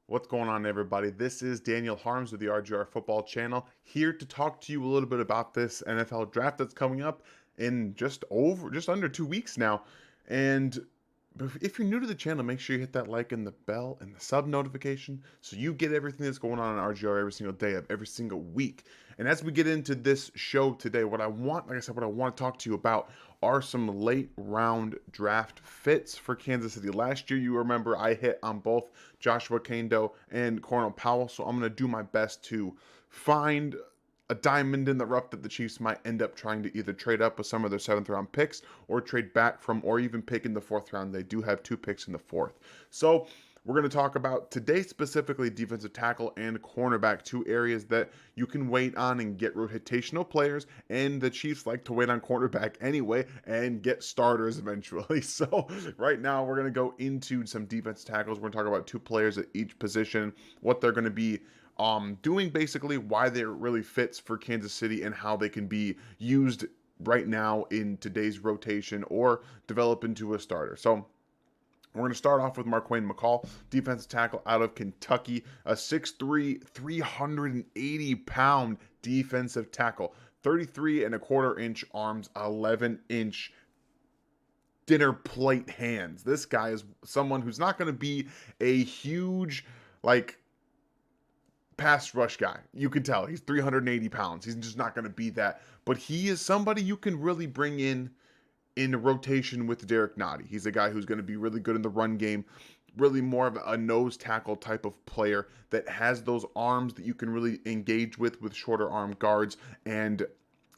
What's going on, everybody? This is Daniel Harms with the RGR Football Channel, here to talk to you a little bit about this NFL draft that's coming up in just under 2 weeks now. And if you're new to the channel, make sure you hit that like and the bell and the sub notification so you get everything that's going on in RGR every single day of every single week. And as we get into this show today, what I want to talk to you about are some late round draft fits for Kansas City. Last year, you remember I hit on both Joshua Kando and Cornell Powell, so I'm going to do my best to find a diamond in the rough that the Chiefs might end up trying to either trade up with some of their seventh round picks or trade back from, or even pick in the fourth round. They do have 2 picks in the fourth. So we're going to talk about today specifically defensive tackle and cornerback, 2 areas that you can wait on and get rotational players. And the Chiefs like to wait on cornerback anyway and get starters eventually. So right now we're going to go into some defensive tackles. We're going to talk about 2 players at each position, what they're going to be doing, basically why they're really fits for Kansas City and how they can be used right now in today's rotation or develop into a starter. So we're going to start off with Markquaint Mccall, defensive tackle out of Kentucky, a 6'3", 380-pound defensive tackle, 33.25-inch arms, 11-inch dinner plate hands. This guy is someone who's not going to be a huge, pass rush guy. You can tell he's 380 pounds. He's just not going to be that. But he is somebody you can really bring in a rotation with Derek Nottie. He's a guy who's going to be really good in the run game, really more of a nose tackle type of player that has those arms that you can really engage with shorter arm guards and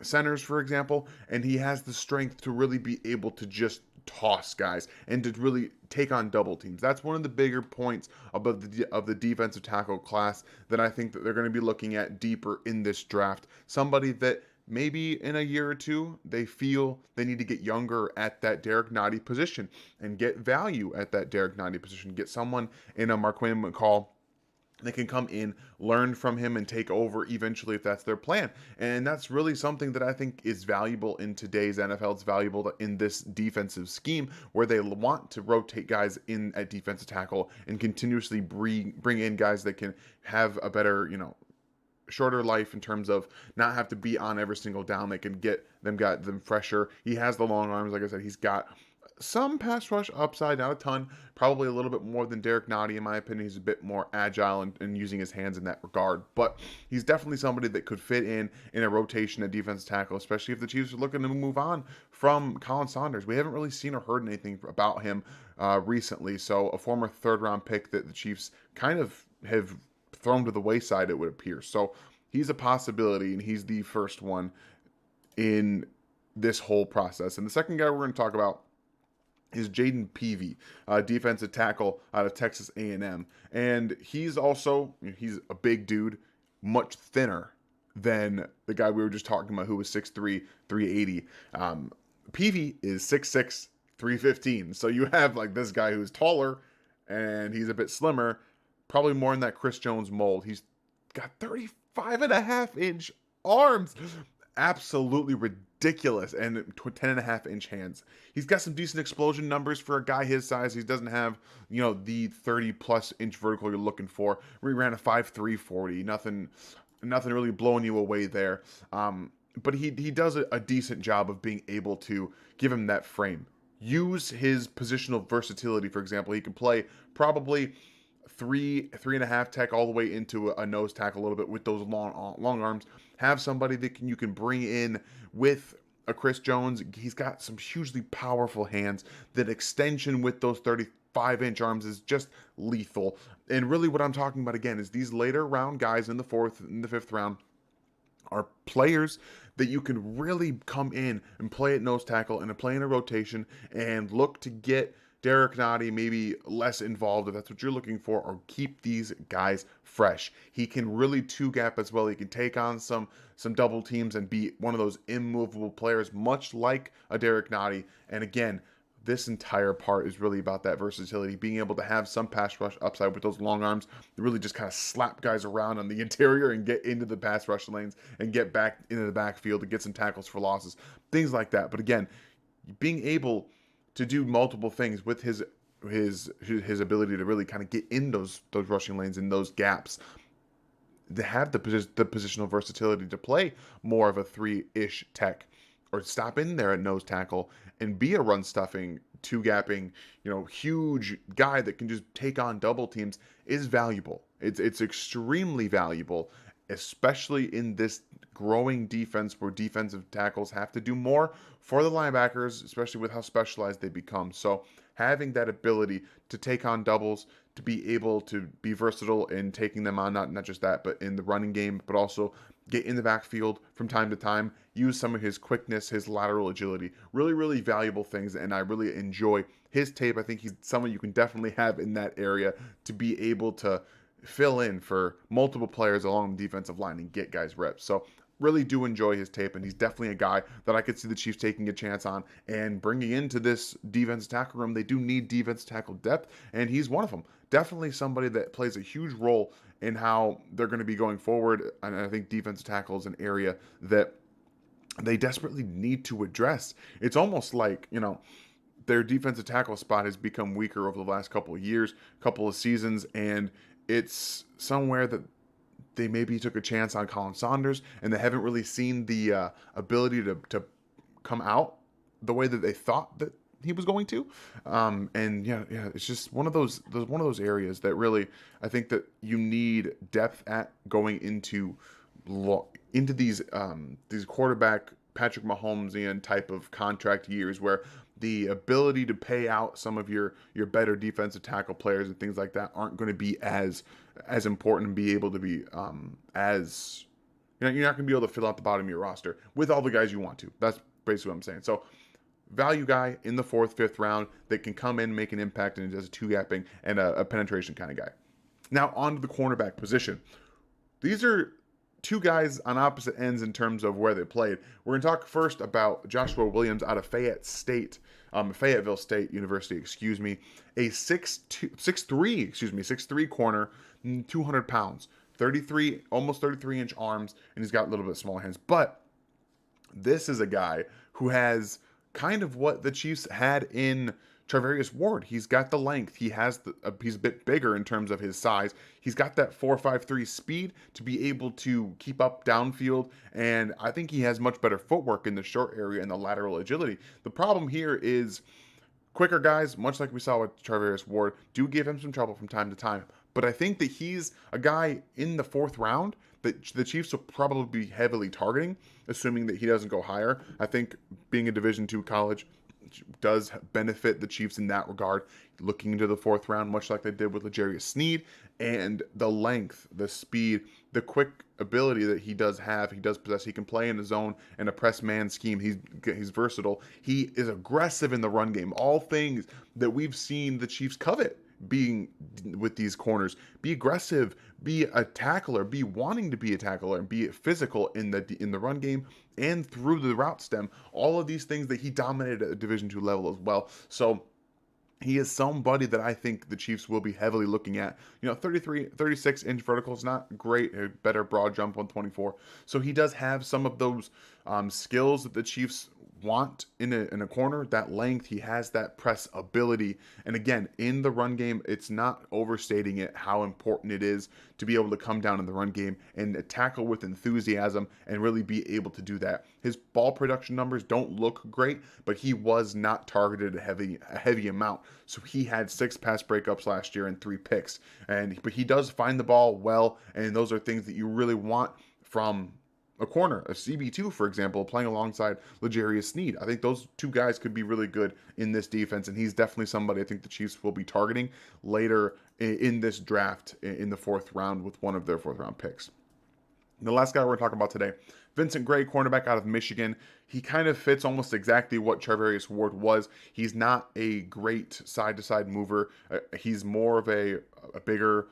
centers, for example. And he has the strength to really be able to just toss guys and to really take on double teams. That's one of the bigger points of the defensive tackle class that I think that they're going to be looking at deeper in this draft. Somebody that maybe in a year or two they feel they need to get younger at that Derek Nottie position and get value at that Derek Nottie position. Get someone in a Markquaint Mccall they can come in, learn from him, and take over eventually if that's their plan. And that's really something that I think is valuable in today's NFL. It's valuable in this defensive scheme where they want to rotate guys in at defensive tackle and continuously bring in guys that can have a better, shorter life in terms of not have to be on every single down. They can get them fresher. He has the long arms. Like I said, he's got some pass rush upside, not a ton, probably a little bit more than Derek Nottie, in my opinion. He's a bit more agile and using his hands in that regard, but he's definitely somebody that could fit in a rotation at defensive tackle, especially if the Chiefs are looking to move on from Colin Saunders. We haven't really seen or heard anything about him recently, so a former third-round pick that the Chiefs kind of have thrown to the wayside, it would appear. So he's a possibility, and he's the first one in this whole process. And the second guy we're going to talk about is Jaden Peavy, defensive tackle out of Texas A&M. And he's a big dude, much thinner than the guy we were just talking about who was 6'3", 380. Peavy is 6'6", 315. So you have this guy who's taller and he's a bit slimmer, probably more in that Chris Jones mold. He's got 35.5-inch arms. Absolutely ridiculous. And 10.5-inch hands. He's got some decent explosion numbers for a guy his size. He doesn't have, the 30+ inch vertical you're looking for. We ran a 5'3" 40. Nothing really blowing you away there. But he does a decent job of being able to give him that frame. Use his positional versatility, for example. He can play probably 3.5 tech all the way into a nose tackle a little bit with those long arms. Have somebody that you can bring in with a Chris Jones. He's got some hugely powerful hands. That extension with those 35-inch arms is just lethal. And really what I'm talking about again is these later round guys in the fourth and the fifth round are players that you can really come in and play at nose tackle and play in a rotation and look to get Derek Nottie maybe less involved if that's what you're looking for, or keep these guys fresh. He can really two-gap as well. He can take on some double teams and be one of those immovable players, much like a Derek Nottie. And again, this entire part is really about that versatility, being able to have some pass rush upside with those long arms, really just kind of slap guys around on the interior and get into the pass rush lanes and get back into the backfield to get some tackles for losses, things like that. But again, being able to do multiple things with his his ability to really kind of get in those rushing lanes and those gaps, to have the positional versatility to play more of a three-ish tech, or stop in there at nose tackle and be a run stuffing, two gapping, huge guy that can just take on double teams, is valuable. It's extremely valuable, especially in this growing defense where defensive tackles have to do more for the linebackers, especially with how specialized they become. So having that ability to take on doubles, to be able to be versatile in taking them on, not just that, but in the running game, but also get in the backfield from time to time, use some of his quickness, his lateral agility, really, really valuable things. And I really enjoy his tape. I think he's someone you can definitely have in that area to be able to fill in for multiple players along the defensive line and get guys reps. So really do enjoy his tape, and he's definitely a guy that I could see the Chiefs taking a chance on and bringing into this defense tackle room. They do need defense tackle depth, and he's one of them. Definitely somebody that plays a huge role in how they're going to be going forward, and I think defensive tackle is an area that they desperately need to address. It's almost like, their defensive tackle spot has become weaker over the last couple of years, couple of seasons, and it's somewhere that they maybe took a chance on Colin Saunders, and they haven't really seen the ability to come out the way that they thought that he was going to. And yeah, it's just one of those areas that really, I think that you need depth at going into these quarterback Patrick Mahomesian type of contract years, where the ability to pay out some of your better defensive tackle players and things like that aren't going to be as important, and be able to be as you're not going to be able to fill out the bottom of your roster with all the guys you want to. That's basically what I'm saying. So value guy in the 4th, 5th round that can come in, make an impact, and does a two-gapping and a penetration kind of guy. Now on to the cornerback position. These are two guys on opposite ends in terms of where they played. We're going to talk first about Joshua Williams out of Fayetteville State University, a 6'3", corner, 200 pounds, almost 33-inch arms, and he's got a little bit smaller hands. But this is a guy who has kind of what the Chiefs had in Charvarius Ward. He's got the length. He's a bit bigger in terms of his size. He's got that 4.53 speed to be able to keep up downfield, and I think he has much better footwork in the short area and the lateral agility. The problem here is quicker guys, much like we saw with Charvarius Ward, do give him some trouble from time to time. But I think that he's a guy in the 4th round that the Chiefs will probably be heavily targeting, assuming that he doesn't go higher. I think being a Division II college does benefit the Chiefs in that regard, looking into the 4th round, much like they did with L'Jarius Sneed, and the length, the speed, the quick ability that he does have, he does possess. He can play in his zone and a press man scheme. He's versatile. He is aggressive in the run game. All things that we've seen the Chiefs covet being with these corners. Be aggressive, be a tackler, be wanting to be a tackler, and be physical in the run game and through the route stem. All of these things that he dominated at the Division II level as well. So he is somebody that I think the Chiefs will be heavily looking at. 36-inch vertical is not great. A better broad jump, 124. So he does have some of those skills that the Chiefs want in a corner. That length, he has that press ability. And again, in the run game, it's not overstating it how important it is to be able to come down in the run game and tackle with enthusiasm and really be able to do that. His ball production numbers don't look great, but he was not targeted a heavy amount. So he had 6 pass breakups last year and 3 picks. But he does find the ball well, and those are things that you really want from a corner, a CB2, for example, playing alongside L'Jarius Sneed. I think those two guys could be really good in this defense, and he's definitely somebody I think the Chiefs will be targeting later in this draft in the 4th round with one of their 4th round picks. The last guy we're talking about today, Vincent Gray, cornerback out of Michigan. He kind of fits almost exactly what Charvarius Ward was. He's not a great side-to-side mover. He's more of a bigger,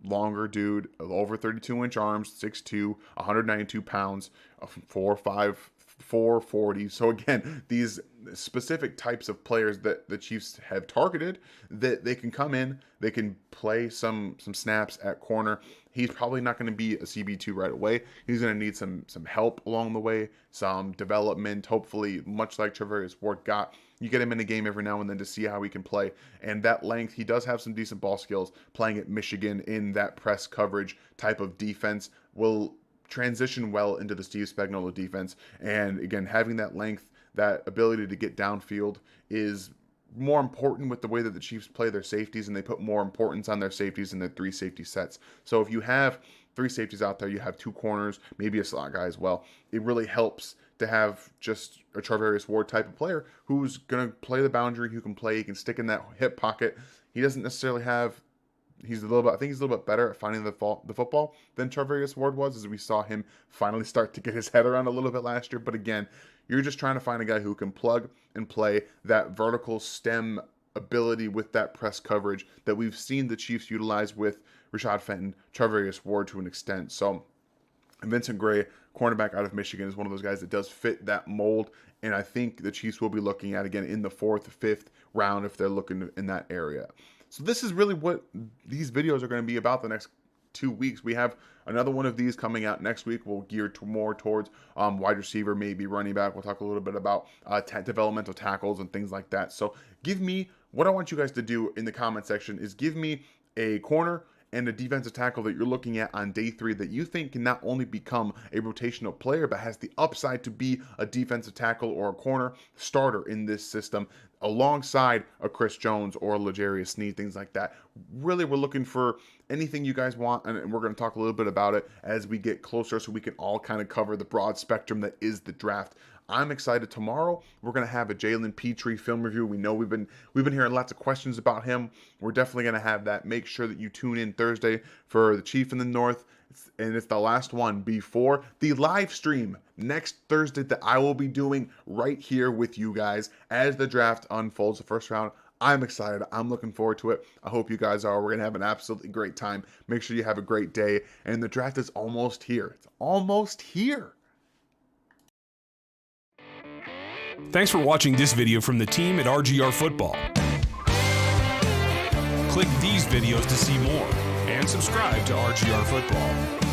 longer dude, over 32-inch arms, 6'2", 192 pounds, 4'5", 440. So again, these specific types of players that the Chiefs have targeted that they can come in, they can play some snaps at corner. He's probably not going to be a CB2 right away. He's going to need some help along the way, some development, hopefully, much like Charvarius Ward got. You get him in a game every now and then to see how he can play. And that length, he does have some decent ball skills. Playing at Michigan in that press coverage type of defense will transition well into the Steve Spagnuolo defense. And again, having that length, that ability to get downfield is more important with the way that the Chiefs play their safeties, and they put more importance on their safeties in their 3 safety sets. So if you have 3 safeties out there, you have 2 corners, maybe a slot guy as well. It really helps to have just a Charvarius Ward type of player who's going to play the boundary, who can play, he can stick in that hip pocket. He doesn't necessarily have, I think he's a little bit better at finding the football than Charvarius Ward was, as we saw him finally start to get his head around a little bit last year. But again, you're just trying to find a guy who can plug and play that vertical stem ability with that press coverage that we've seen the Chiefs utilize with Rashad Fenton, Charvarius Ward to an extent. So Vincent Gray, cornerback out of Michigan, is one of those guys that does fit that mold, and I think the Chiefs will be looking at again in the 4th, 5th round if they're looking in that area. So this is really what these videos are going to be about the next 2 weeks. We have another one of these coming out next week. We'll gear more towards wide receiver, maybe running back. We'll talk a little bit about developmental tackles and things like that. So give me, what I want you guys to do in the comment section is give me a corner and a defensive tackle that you're looking at on day 3 that you think can not only become a rotational player, but has the upside to be a defensive tackle or a corner starter in this system alongside a Chris Jones or L'Jarius Sneed, things like that. Really, we're looking for anything you guys want, and we're going to talk a little bit about it as we get closer so we can all kind of cover the broad spectrum that is the draft. I'm excited. Tomorrow we're going to have a Jalen Petrie film review. We know we've been hearing lots of questions about him. We're definitely going to have that. Make sure that you tune in Thursday for the Chief in the North, and it's the last one before the live stream next Thursday that I will be doing right here with you guys as the draft unfolds, the first round. I'm excited. I'm looking forward to it. I hope you guys are. We're going to have an absolutely great time. Make sure you have a great day. And the draft is almost here. It's almost here. Thanks for watching this video from the team at RGR Football. Click these videos to see more and subscribe to RGR Football.